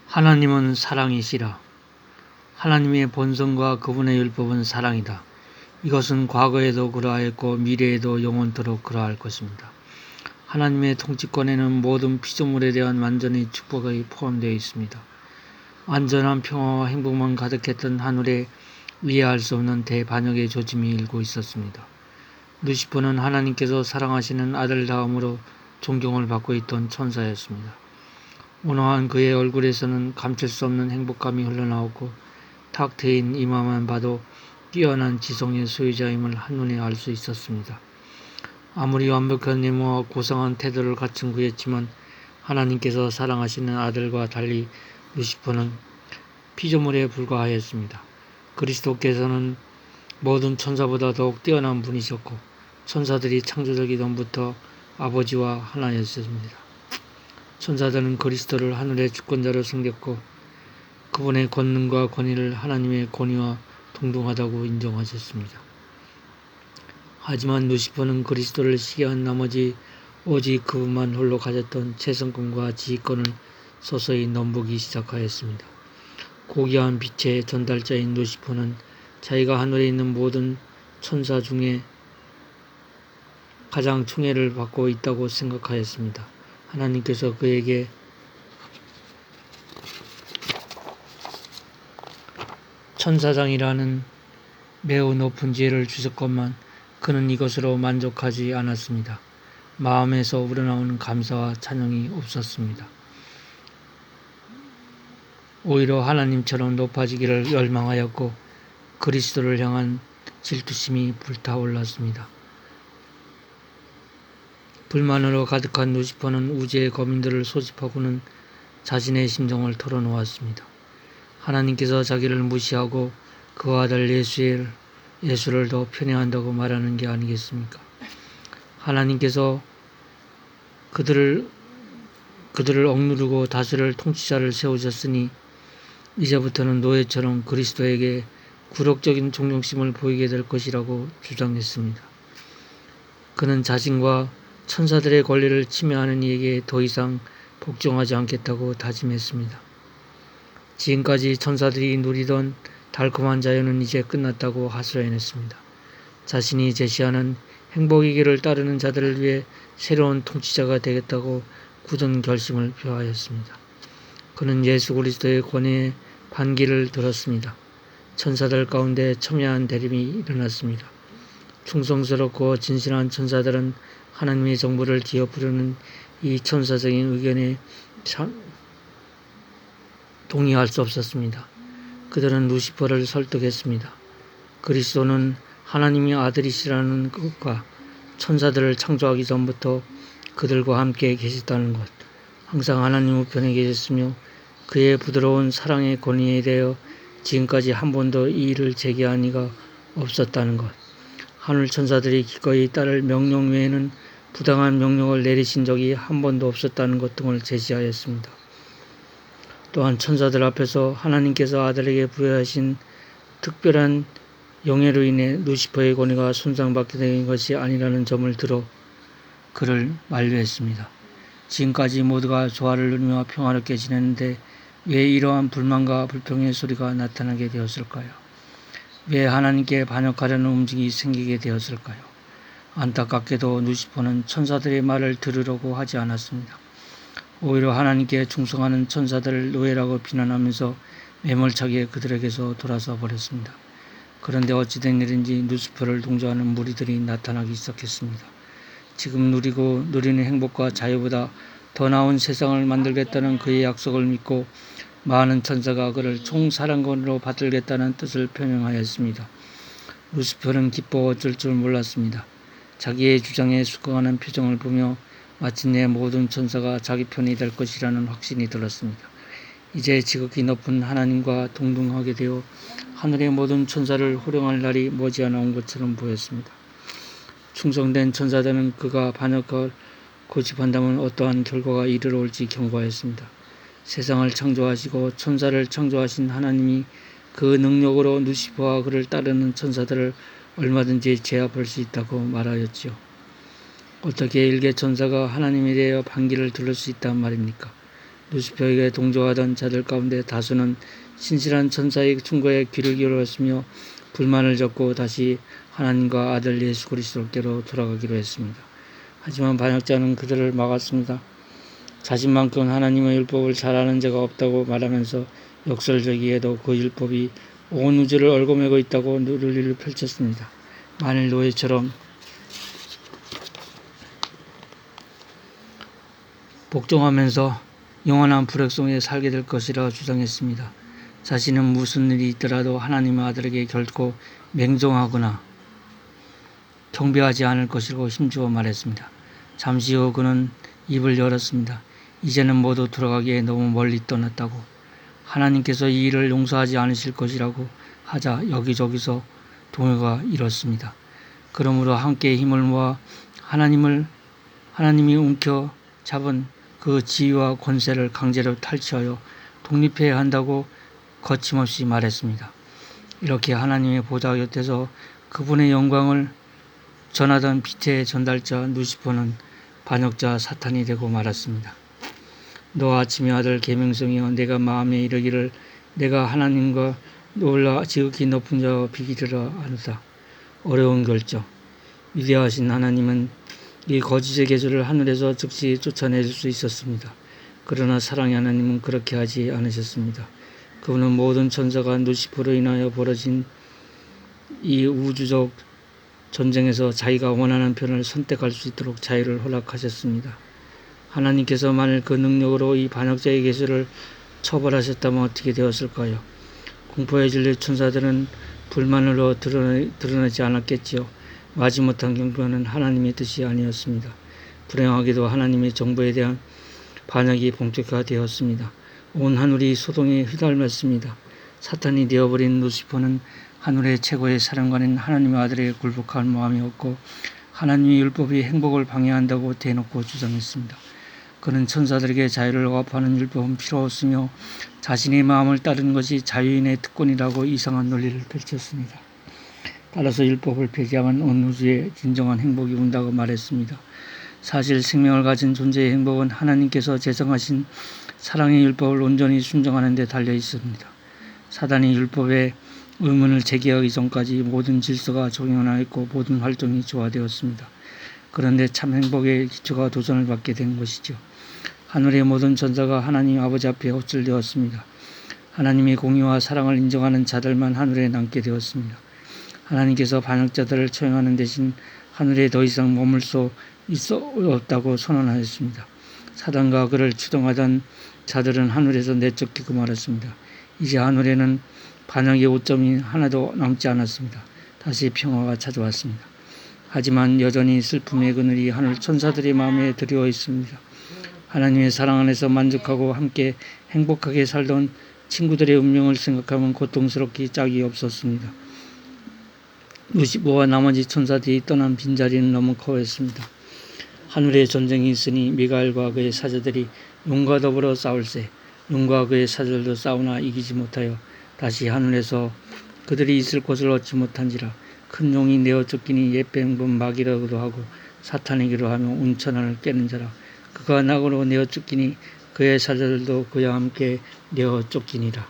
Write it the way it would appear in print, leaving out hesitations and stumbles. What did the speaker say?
하나님은 사랑이시라. 하나님의 본성과 그분의 율법은 사랑이다. 이것은 과거에도 그러하였고 미래에도 영원토록 그러할 것입니다. 하나님의 통치권에는 모든 피조물에 대한 완전히 축복이 포함되어 있습니다. 완전한 평화와 행복만 가득했던 하늘에 이해할 수 없는 대반역의 조짐이 일고 있었습니다. 루시퍼는 하나님께서 사랑하시는 아들 다음으로 존경을 받고 있던 천사였습니다. 온화한 그의 얼굴에서는 감출 수 없는 행복감이 흘러나오고 탁 트인 이마만 봐도 뛰어난 지성의 소유자임을 한눈에 알 수 있었습니다. 아무리 완벽한 외모와 고상한 태도를 갖춘 그였지만 하나님께서 사랑하시는 아들과 달리 루시퍼는 피조물에 불과하였습니다. 그리스도께서는 모든 천사보다 더욱 뛰어난 분이셨고 천사들이 창조되기 전부터 아버지와 하나였습니다. 천사들은 그리스도를 하늘의 주권자로 섬겼고 그분의 권능과 권위를 하나님의 권위와 동등하다고 인정하셨습니다. 하지만 루시퍼는 그리스도를 시기한 나머지 오직 그분만 홀로 가졌던 재성권과 지휘권을 서서히 넘보기 시작하였습니다. 고귀한 빛의 전달자인 루시퍼는 자기가 하늘에 있는 모든 천사 중에 가장 총애를 받고 있다고 생각하였습니다. 하나님께서 그에게 천사장이라는 매우 높은 지혜를 주셨건만 그는 이것으로 만족하지 않았습니다. 마음에서 우러나오는 감사와 찬양이 없었습니다. 오히려 하나님처럼 높아지기를 열망하였고 그리스도를 향한 질투심이 불타올랐습니다. 불만으로 가득한 루시퍼는 우주의 거민들을 소집하고는 자신의 심정을 털어놓았습니다. 하나님께서 자기를 무시하고 그와 아들 예수를 더 편애한다고 말하는 게 아니겠습니까? 하나님께서 그들을 억누르고 다스릴 통치자를 세우셨으니 이제부터는 노예처럼 그리스도에게 굴욕적인 존경심을 보이게 될 것이라고 주장했습니다. 그는 자신과 천사들의 권리를 침해하는 이에게 더 이상 복종하지 않겠다고 다짐했습니다. 지금까지 천사들이 누리던 달콤한 자유는 이제 끝났다고 하소연했습니다. 자신이 제시하는 행복의 길을 따르는 자들을 위해 새로운 통치자가 되겠다고 굳은 결심을 표하였습니다. 그는 예수 그리스도의 권위에 반기를 들었습니다. 천사들 가운데 첨예한 대립이 일어났습니다. 충성스럽고 진실한 천사들은 하나님의 정부를 뒤엎으려는 이 천사적인 의견에 동의할 수 없었습니다. 그들은 루시퍼를 설득했습니다. 그리스도는 하나님의 아들이시라는 것과 천사들을 창조하기 전부터 그들과 함께 계셨다는 것, 항상 하나님 우편에 계셨으며 그의 부드러운 사랑의 권위에 대하여 지금까지 한 번도 이의를 제기한 이가 없었다는 것, 하늘 천사들이 기꺼이 따를 명령 외에는 부당한 명령을 내리신 적이 한 번도 없었다는 것 등을 제시하였습니다. 또한 천사들 앞에서 하나님께서 아들에게 부여하신 특별한 영예로 인해 루시퍼의 권위가 손상받게 된 것이 아니라는 점을 들어 그를 만류했습니다. 지금까지 모두가 조화를 누리며 평화롭게 지냈는데 왜 이러한 불만과 불평의 소리가 나타나게 되었을까요? 왜 하나님께 반역하려는 움직임이 생기게 되었을까요? 안타깝게도 루시퍼는 천사들의 말을 들으려고 하지 않았습니다. 오히려 하나님께 충성하는 천사들을 노예라고 비난하면서 매몰차게 그들에게서 돌아서 버렸습니다. 그런데 어찌된 일인지 루시퍼를 동조하는 무리들이 나타나기 시작했습니다. 지금 누리는 행복과 자유보다 더 나은 세상을 만들겠다는 그의 약속을 믿고 많은 천사가 그를 총사령관으로 받들겠다는 뜻을 표명하였습니다. 루시퍼는 기뻐 어쩔 줄 몰랐습니다. 자기의 주장에 수긍하는 표정을 보며 마침내 모든 천사가 자기 편이 될 것이라는 확신이 들었습니다. 이제 지극히 높은 하나님과 동등하게 되어 하늘의 모든 천사를 호령할 날이 머지않아 온 것처럼 보였습니다. 충성된 천사들은 그가 반역을 고집한다면 어떠한 결과가 이르러 올지 경고하였습니다. 세상을 창조하시고 천사를 창조하신 하나님이 그 능력으로 루시퍼와 그를 따르는 천사들을 얼마든지 제압할 수 있다고 말하였지요. 어떻게 일개 천사가 하나님에 대하여 반기를 들을 수 있단 말입니까? 루시퍼에게 동조하던 자들 가운데 다수는 신실한 천사의 충고에 귀를 기울였으며 불만을 접고 다시 하나님과 아들 예수 그리스도께로 돌아가기로 했습니다. 하지만 반역자는 그들을 막았습니다. 자신만큼 하나님의 율법을 잘 아는 자가 없다고 말하면서 역설적이게도 그 율법이 온 우주를 얽어매고 있다고 논리를 펼쳤습니다. 만일 노예처럼 복종하면서 영원한 불역 속에 살게 될 것이라 주장했습니다. 자신은 무슨 일이 있더라도 하나님의 아들에게 결코 맹종하거나 경배하지 않을 것이라고 힘주어 말했습니다. 잠시 후 그는 입을 열었습니다. 이제는 모두 돌아가기에 너무 멀리 떠났다고, 하나님께서 이 일을 용서하지 않으실 것이라고 하자 여기저기서 동요가 일었습니다. 그러므로 함께 힘을 모아 하나님이 움켜 잡은 그 지위와 권세를 강제로 탈취하여 독립해야 한다고 거침없이 말했습니다. 이렇게 하나님의 보좌 곁에서 그분의 영광을 전하던 빛의 전달자 루시퍼는 반역자 사탄이 되고 말았습니다. 너 아침의 아들 계명성이여, 내가 마음에 이르기를 내가 하나님과 놀라 지극히 높은 자와 비기리라 하노다. 어려운 결정. 위대하신 하나님은 이 거짓의 계수를 하늘에서 즉시 쫓아내줄 수 있었습니다. 그러나 사랑의 하나님은 그렇게 하지 않으셨습니다. 그분은 모든 천사가 루시퍼로 인하여 벌어진 이 우주적 전쟁에서 자기가 원하는 편을 선택할 수 있도록 자유를 허락하셨습니다. 하나님께서 만일 그 능력으로 이 반역자의 계수를 처벌하셨다면 어떻게 되었을까요? 공포에 질릴 천사들은 불만으로 드러나지 않았겠지요. 마지못한 경고는 하나님의 뜻이 아니었습니다. 불행하게도 하나님의 정보에 대한 반역이 본격화되었습니다. 온 하늘이 소동에 휘달렸습니다. 사탄이 되어버린 루시퍼는 하늘의 최고의 사령관인 하나님의 아들에게 굴복할 마음이 없고 하나님의 율법이 행복을 방해한다고 대놓고 주장했습니다. 그는 천사들에게 자유를 억압하는 율법은 필요 없으며 자신의 마음을 따르는 것이 자유인의 특권이라고 이상한 논리를 펼쳤습니다. 따라서 율법을 폐지하면 온 우주에 진정한 행복이 온다고 말했습니다. 사실 생명을 가진 존재의 행복은 하나님께서 제정하신 사랑의 율법을 온전히 순종하는 데 달려 있습니다. 사단이 율법에 의문을 제기하기 전까지 모든 질서가 정연하였고 모든 활동이 조화되었습니다. 그런데 참 행복의 기초가 도전을 받게 된 것이죠. 하늘의 모든 천사가 하나님 아버지 앞에 헛질되었습니다. 하나님의 공의와 사랑을 인정하는 자들만 하늘에 남게 되었습니다. 하나님께서 반역자들을 처형하는 대신 하늘에 더 이상 머물 수 없다고 선언하였습니다. 사단과 그를 추동하던 자들은 하늘에서 내쫓기고 말았습니다. 이제 하늘에는 반역의 오점이 하나도 남지 않았습니다. 다시 평화가 찾아왔습니다. 하지만 여전히 슬픔의 그늘이 하늘 천사들의 마음에 드리워 있습니다. 하나님의 사랑 안에서 만족하고 함께 행복하게 살던 친구들의 운명을 생각하면 고통스럽기 짝이 없었습니다. 루시퍼와 나머지 천사들이 떠난 빈자리는 너무 커했습니다. 하늘에 전쟁이 있으니 미가엘과 그의 사자들이 용과 더불어 싸울세. 용과 그의 사자들도 싸우나 이기지 못하여 다시 하늘에서 그들이 있을 곳을 얻지 못한지라. 큰 용이 내어 쫓기니 옛뱀은 마귀라고도 하고 사탄이기로 하며 온천하를 깨는 자라. 그가 낙으로 내어 쫓기니 그의 사자들도 그와 함께 내어 쫓기니라.